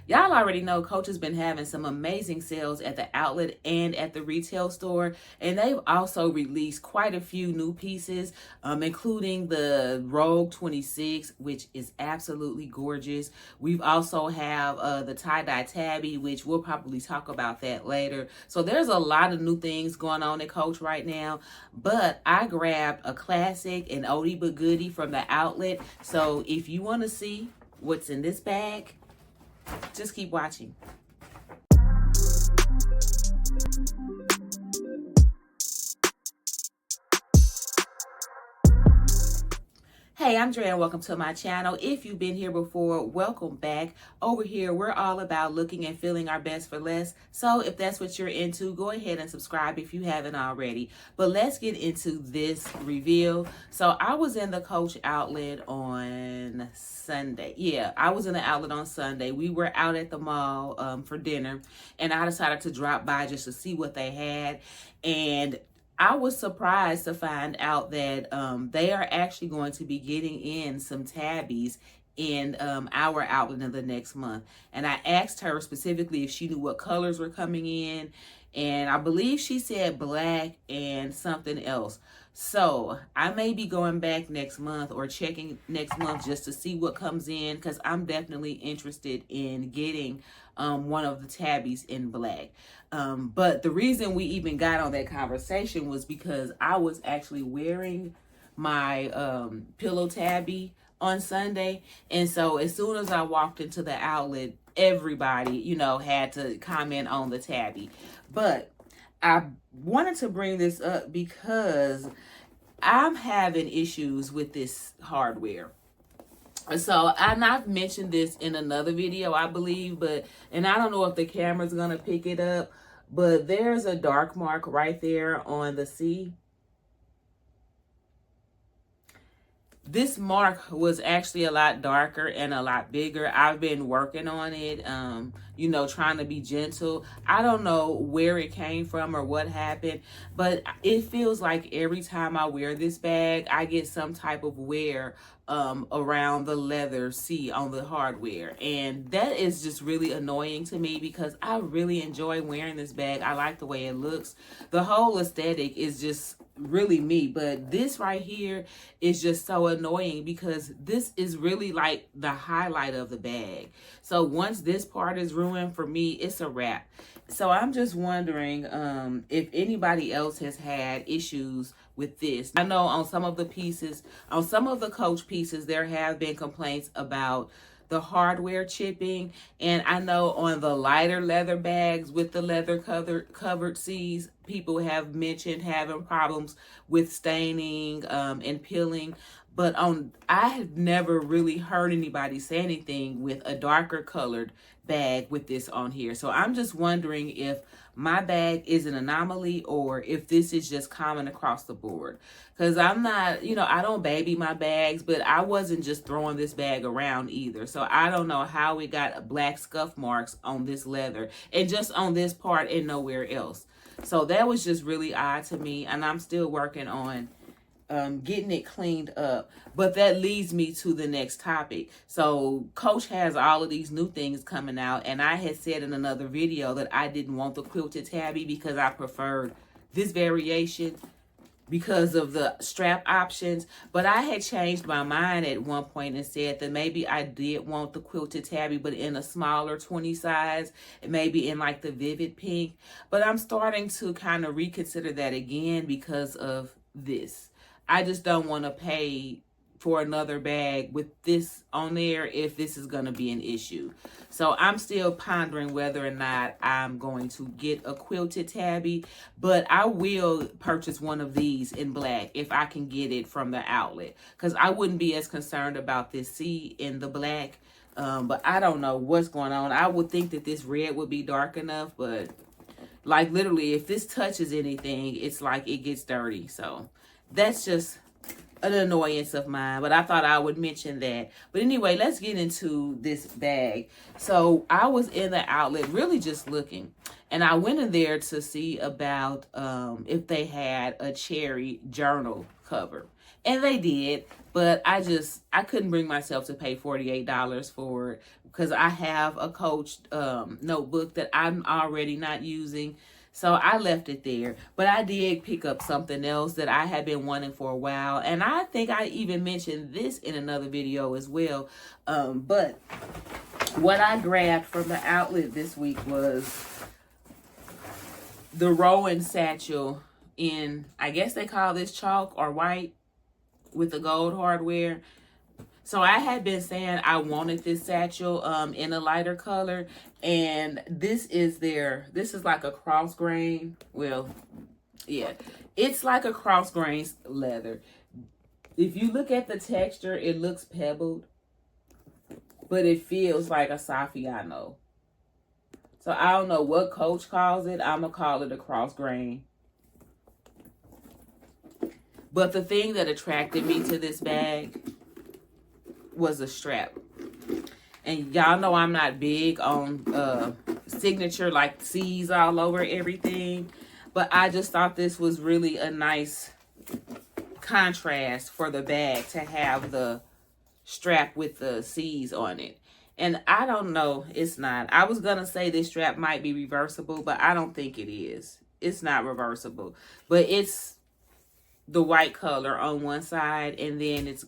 Y'all already know Coach has been having some amazing sales at the outlet and at the retail store, and they've also released quite a few new pieces, including the Rogue 26, which is absolutely gorgeous. We've also have the tie-dye tabby, which we'll probably talk about that later. So there's a lot of new things going on at Coach right now, but I grabbed a classic and oldie but goodie from the outlet. So if you want to see what's in this bag, just keep watching. Hey, I'm Dre and welcome to my channel. If you've been here before, welcome back. Over here, we're all about looking and feeling our best for less. So if that's what you're into, go ahead and subscribe if you haven't already. But let's get into this reveal. So I was in the Coach outlet on Sunday. Yeah, I was in the outlet on Sunday. We were out at the mall for dinner, and I decided to drop by just to see what they had. And I was surprised to find out that they are actually going to be getting in some tabbies in our outlet in the next month. And I asked her specifically if she knew what colors were coming in. And I believe she said black and something else. So I may be going back next month or checking next month just to see what comes in, because I'm definitely interested in getting one of the tabbies in black. But the reason we even got on that conversation was because I was actually wearing my pillow tabby on Sunday. And so as soon as I walked into the outlet, everybody, had to comment on the tabby. But I wanted to bring this up because I'm having issues with this hardware. So, and I've mentioned this in another video, I believe, and I don't know if the camera's going to pick it up, but there's a dark mark right there on the C. This mark was actually a lot darker and a lot bigger. I've been working on it, trying to be gentle. I don't know where it came from or what happened, but it feels like every time I wear this bag, I get some type of wear around the leather C on the hardware. And that is just really annoying to me because I really enjoy wearing this bag. I like the way it looks. The whole aesthetic is just really me, but this right here is just so annoying because this is really like the highlight of the bag. So once this part is ruined for me, it's a wrap. So I'm just wondering if anybody else has had issues with this. I know on some of the pieces, on some of the Coach pieces, there have been complaints about the hardware chipping, and I know on the lighter leather bags with the leather covered C's, people have mentioned having problems with staining and peeling. But I have never really heard anybody say anything with a darker colored bag with this on here. So I'm just wondering if my bag is an anomaly or if this is just common across the board. Because I'm not, I don't baby my bags, but I wasn't just throwing this bag around either. So I don't know how it got black scuff marks on this leather and just on this part and nowhere else. So that was just really odd to me, and I'm still working on getting it cleaned up. But that leads me to the next topic. So Coach has all of these new things coming out, and I had said in another video that I didn't want the quilted tabby because I preferred this variation because of the strap options. But I had changed my mind at one point and said that maybe I did want the quilted tabby, but in a smaller 20 size, maybe in like the vivid pink. But I'm starting to kind of reconsider that again because of this. I just don't want to pay for another bag with this on there if this is going to be an issue. So I'm still pondering whether or not I'm going to get a quilted tabby, but I will purchase one of these in black if I can get it from the outlet, because I wouldn't be as concerned about this C in the black. But I don't know what's going on. I would think that this red would be dark enough, but like literally if this touches anything, it's like it gets dirty. So that's just an annoyance of mine, but I thought I would mention that. But anyway, let's get into this bag. So I was in the outlet really just looking, and I went in there to see about if they had a cherry journal cover. And they did, but I couldn't bring myself to pay $48 for it because I have a Coach notebook that I'm already not using. So I left it there. But I did pick up something else that I had been wanting for a while. And I think I even mentioned this in another video as well. But what I grabbed from the outlet this week was the Rowan satchel in, I guess they call this chalk or white with the gold hardware. So I had been saying I wanted this satchel in a lighter color, and this is like a cross grain. Well, yeah, it's like a cross grain leather. If you look at the texture, it looks pebbled, but it feels like a Saffiano. So I don't know what Coach calls it. I'm gonna call it a cross grain. But the thing that attracted me to this bag was the strap. And y'all know I'm not big on signature, like C's all over everything. But I just thought this was really a nice contrast for the bag to have the strap with the C's on it. And I don't know, it's not. I was going to say this strap might be reversible, but I don't think it is. It's not reversible. But it's the white color on one side, and then it's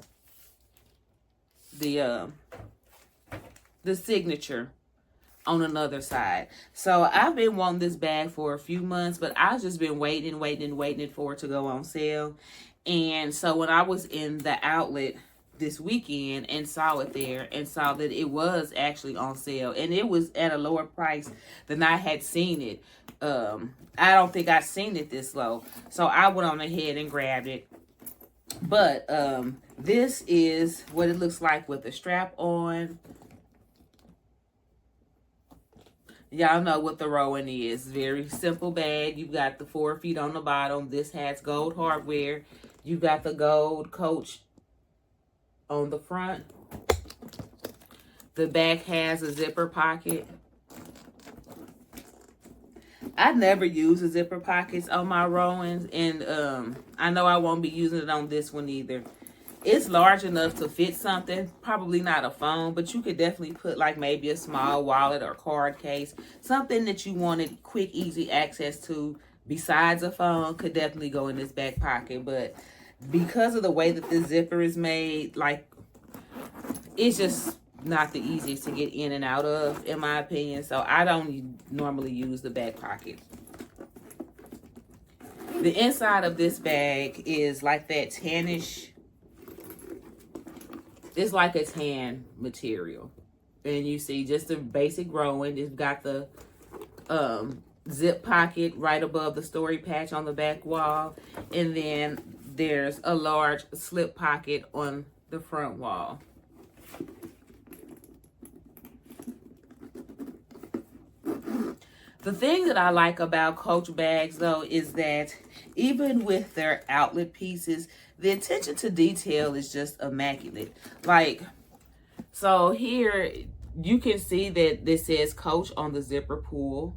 the signature on another side. So I've been wanting this bag for a few months, but I've just been waiting for it to go on sale. And so when I was in the outlet this weekend and saw it there and saw that it was actually on sale, and it was at a lower price than I had seen it. I don't think I've seen it this low. So I went on ahead and grabbed it. But this is what it looks like with the strap on. Y'all know what the Rowan is. Very simple bag. You've got the 4 feet on the bottom. This has gold hardware. You've got the gold Coach on the front. The back has a zipper pocket. I never use the zipper pockets on my Rowans, and I know I won't be using it on this one either. It's large enough to fit something, probably not a phone, but you could definitely put like maybe a small wallet or card case. Something that you wanted quick, easy access to besides a phone could definitely go in this back pocket. But because of the way that the zipper is made, like, it's just not the easiest to get in and out of, in my opinion. So I don't normally use the back pocket. The inside of this bag is like that tannish. It's like a tan material. And you see just a basic Rowan. It's got the zip pocket right above the story patch on the back wall. And then there's a large slip pocket on the front wall. The thing that I like about Coach bags, though, is that even with their outlet pieces, the attention to detail is just immaculate. Like, so here you can see that this says Coach on the zipper pull.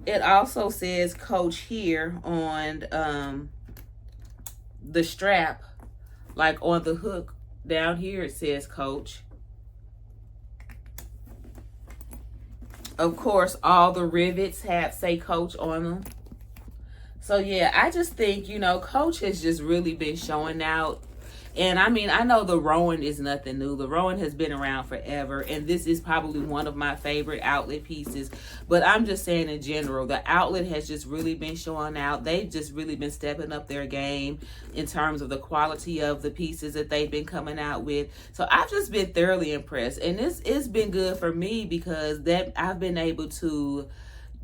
It also says Coach here on the strap, like on the hook down here, it says Coach. Of course, all the rivets say Coach on them. So yeah, I just think, you know, Coach has just really been showing out. And I mean, I know the Rowan is nothing new. The Rowan has been around forever, and this is probably one of my favorite outlet pieces. But I'm just saying in general, the outlet has just really been showing out. They've just really been stepping up their game in terms of the quality of the pieces that they've been coming out with. So I've just been thoroughly impressed, and it's been good for me because that I've been able to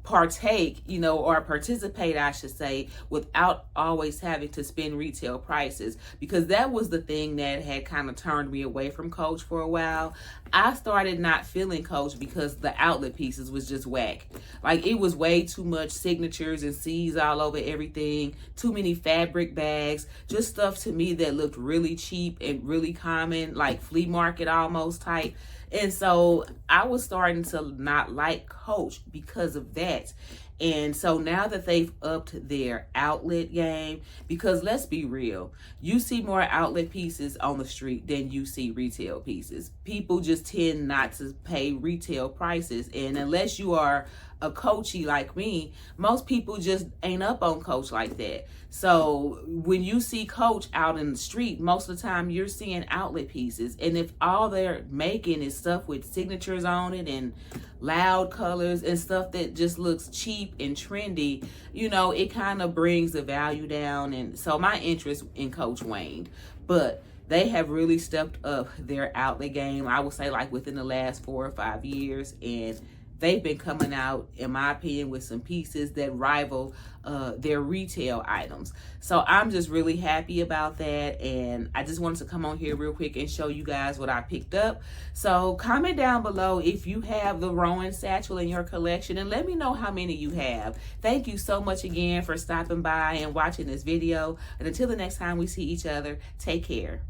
partake, you know, or participate, I should say, without always having to spend retail prices, because that was the thing that had kind of turned me away from Coach for a while. I started not feeling Coach because the outlet pieces was just whack. Like, it was way too much signatures and C's all over everything, too many fabric bags, just stuff to me that looked really cheap and really common, like flea market almost type. And so I was starting to not like Coach because of that. And so now that they've upped their outlet game, because let's be real, you see more outlet pieces on the street than you see retail pieces. People just tend not to pay retail prices. And unless you are a Coachy like me, most people just ain't up on Coach like that. So when you see Coach out in the street, most of the time you're seeing outlet pieces. And if all they're making is stuff with signatures on it and loud colors and stuff that just looks cheap and trendy, you know, it kind of brings the value down. And so my interest in Coach waned. But they have really stepped up their outlet game, I would say, like within the last 4 or 5 years. And they've been coming out, in my opinion, with some pieces that rival their retail items. So I'm just really happy about that. And I just wanted to come on here real quick and show you guys what I picked up. So comment down below if you have the Rowan satchel in your collection, and let me know how many you have. Thank you so much again for stopping by and watching this video. And until the next time we see each other, take care.